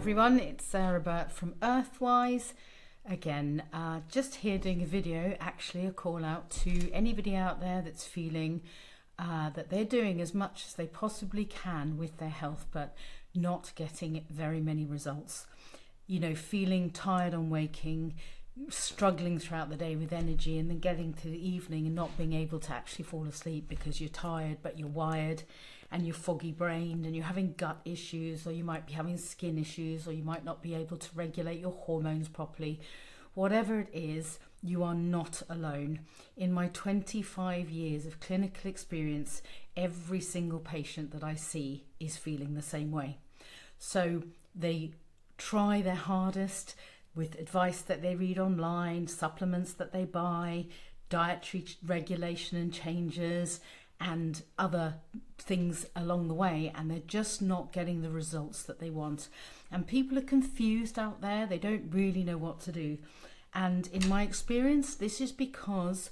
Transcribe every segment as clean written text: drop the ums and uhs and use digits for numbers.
everyone, it's Sarah Burt from EarthWise. Again, just here doing a video, actually a call out to anybody out there that's feeling that they're doing as much as they possibly can with their health, but not getting very many results. You know, feeling tired on waking, struggling throughout the day with energy, and then getting to the evening and not being able to actually fall asleep because you're tired but you're wired and you're foggy brained and you're having gut issues, or you might be having skin issues, or you might not be able to regulate your hormones properly. Whatever it is, you are not alone. In my 25 years of clinical experience, every single patient that I see is feeling the same way. So they try their hardest with advice that they read online, supplements that they buy, dietary regulation and changes, and other things along the way, and they're just not getting the results that they want. And people are confused out there, they don't really know what to do. And in my experience, this is because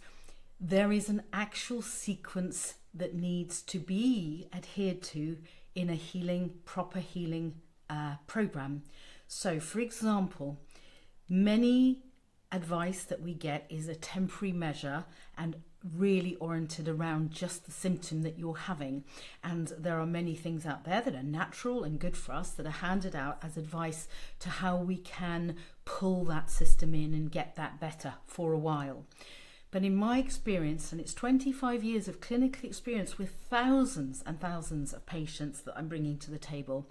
there is an actual sequence that needs to be adhered to in a proper healing program. So for example, many advice that we get is a temporary measure and really oriented around just the symptom that you're having. And there are many things out there that are natural and good for us that are handed out as advice to how we can pull that system in and get that better for a while. But in my experience, and it's 25 years of clinical experience with thousands and thousands of patients that I'm bringing to the table,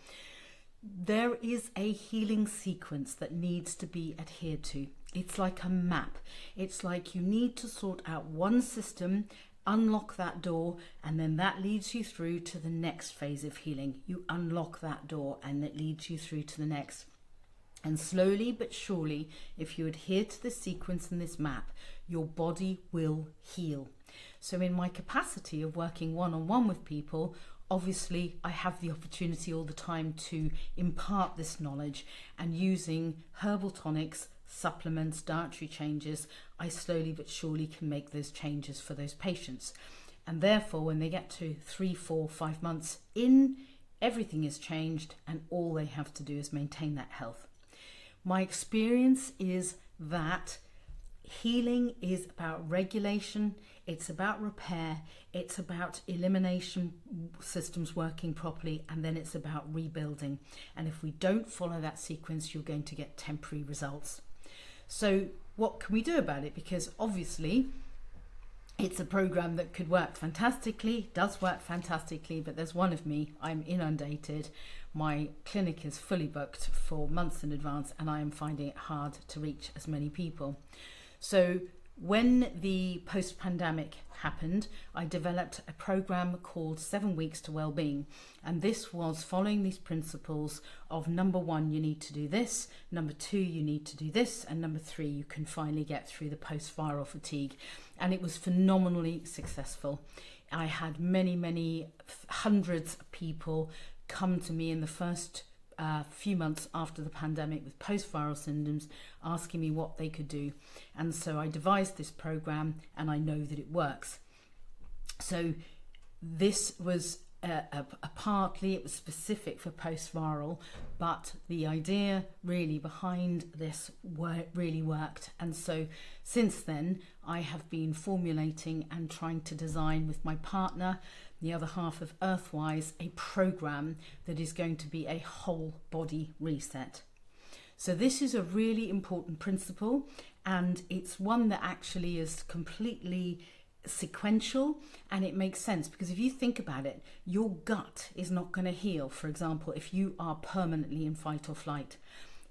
there is a healing sequence that needs to be adhered to. It's like a map. It's like you need to sort out one system, unlock that door, and then that leads you through to the next phase of healing. You unlock that door and it leads you through to the next. And slowly but surely, if you adhere to this sequence and this map, your body will heal. So in my capacity of working one-on-one with people, obviously I have the opportunity all the time to impart this knowledge, and using herbal tonics, supplements, dietary changes, I slowly but surely can make those changes for those patients. And therefore, when they get to 3, 4, 5 months in, everything is changed and all they have to do is maintain that health. My experience is that healing is about regulation, it's about repair, it's about elimination systems working properly, and then it's about rebuilding. And if we don't follow that sequence, you're going to get temporary results. So what can we do about it? Because obviously it's a program that could work fantastically, does work fantastically, but there's one of me, I'm inundated. My clinic is fully booked for months in advance, and I am finding it hard to reach as many people. So when the post-pandemic happened, I developed a program called 7 Weeks to Wellbeing. And this was following these principles of number 1, you need to do this, number 2, you need to do this, and number 3, you can finally get through the post-viral fatigue. And it was phenomenally successful. I had many hundreds of people come to me in the first few months after the pandemic with post-viral symptoms, asking me what they could do. And so I devised this program, and I know that it works. So this was partly, it was specific for post-viral, but the idea really behind this really worked. And so since then, I have been formulating and trying to design with my partner, the other half of EarthWise, a program that is going to be a whole body reset. So this is a really important principle, and it's one that actually is completely sequential, and it makes sense because if you think about it, your gut is not going to heal, for example, if you are permanently in fight or flight.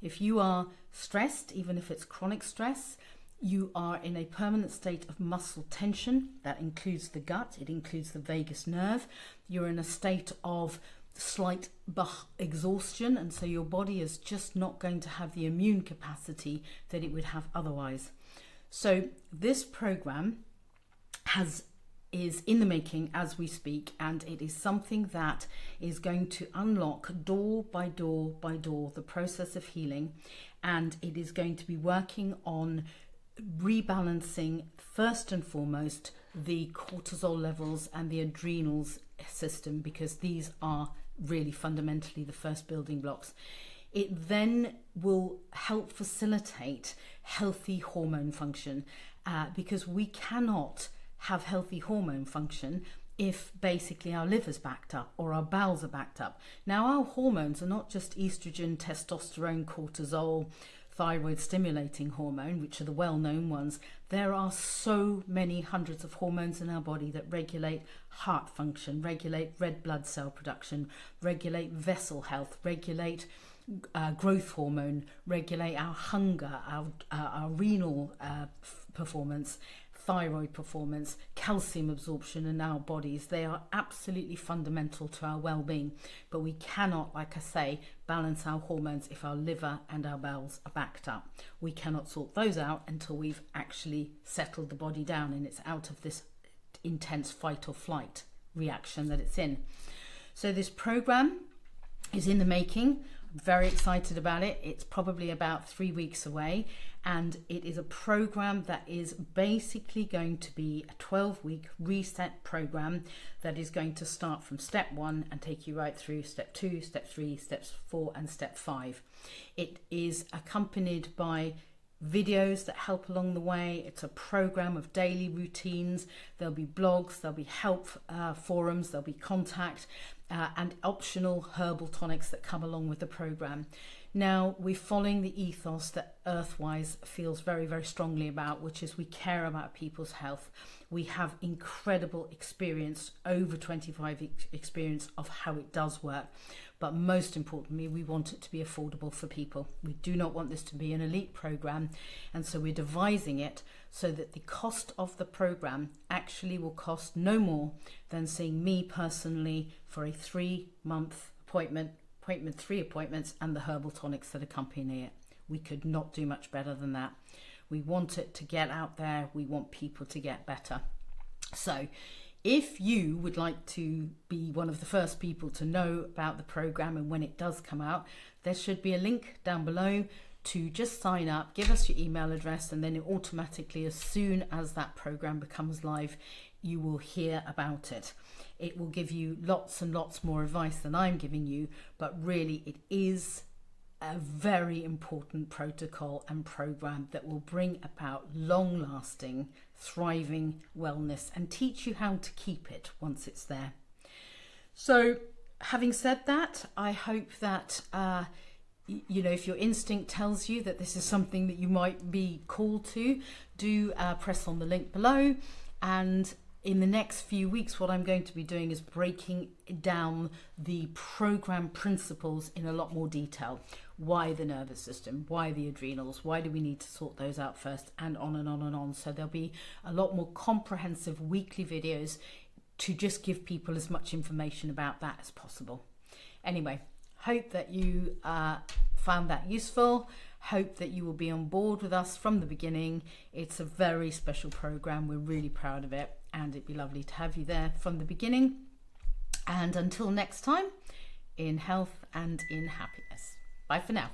If you are stressed, even if it's chronic stress, you are in a permanent state of muscle tension. That includes the gut, it includes the vagus nerve. You're in a state of slight exhaustion, and so your body is just not going to have the immune capacity that it would have otherwise. So this program is in the making as we speak, and it is something that is going to unlock door by door by door the process of healing, and it is going to be working on rebalancing first and foremost the cortisol levels and the adrenals system, because these are really fundamentally the first building blocks. It then will help facilitate healthy hormone function, because we cannot have healthy hormone function if basically our liver's backed up or our bowels are backed up. Now, our hormones are not just estrogen, testosterone, cortisol, thyroid stimulating hormone, which are the well-known ones. There are so many hundreds of hormones in our body that regulate heart function, regulate red blood cell production, regulate vessel health, regulate growth hormone, regulate our hunger, our renal performance, thyroid performance, calcium absorption in our bodies. They are absolutely fundamental to our well-being, but we cannot, like I say, balance our hormones if our liver and our bowels are backed up. We cannot sort those out until we've actually settled the body down and it's out of this intense fight or flight reaction that it's in. So this program is in the making. I'm very excited about it. It's probably about 3 weeks away, and it is a program that is basically going to be a 12-week reset program that is going to start from step 1 and take you right through step 2, step 3, steps 4 and step 5. It is accompanied by videos that help along the way. It's a program of daily routines. There'll be blogs, there'll be help forums, there'll be contact and optional herbal tonics that come along with the program. Now, we're following the ethos that EarthWise feels very, very strongly about, which is we care about people's health. We have incredible experience, over 25 experience of how it does work. But most importantly, we want it to be affordable for people. We do not want this to be an elite program. And so we're devising it so that the cost of the program actually will cost no more than seeing me personally for a 3-month appointment, 3 appointments, and the herbal tonics that accompany it. We could not do much better than that. We want it to get out there. We want people to get better. So if you would like to be one of the first people to know about the program and when it does come out, there should be a link down below to just sign up, give us your email address, and then it automatically, as soon as that program becomes live, you will hear about it. It will give you lots and lots more advice than I'm giving you, but really it is a very important protocol and program that will bring about long-lasting, thriving wellness and teach you how to keep it once it's there. So having said that, I hope that if your instinct tells you that this is something that you might be called to, do press on the link below. And in the next few weeks, what I'm going to be doing is breaking down the program principles in a lot more detail. Why the nervous system? Why the adrenals? Why do we need to sort those out first? And on and on and on. So there'll be a lot more comprehensive weekly videos to just give people as much information about that as possible. Anyway, hope that you found that useful. Hope that you will be on board with us from the beginning. It's a very special program. We're really proud of it, and it'd be lovely to have you there from the beginning. And until next time, in health and in happiness. Bye for now.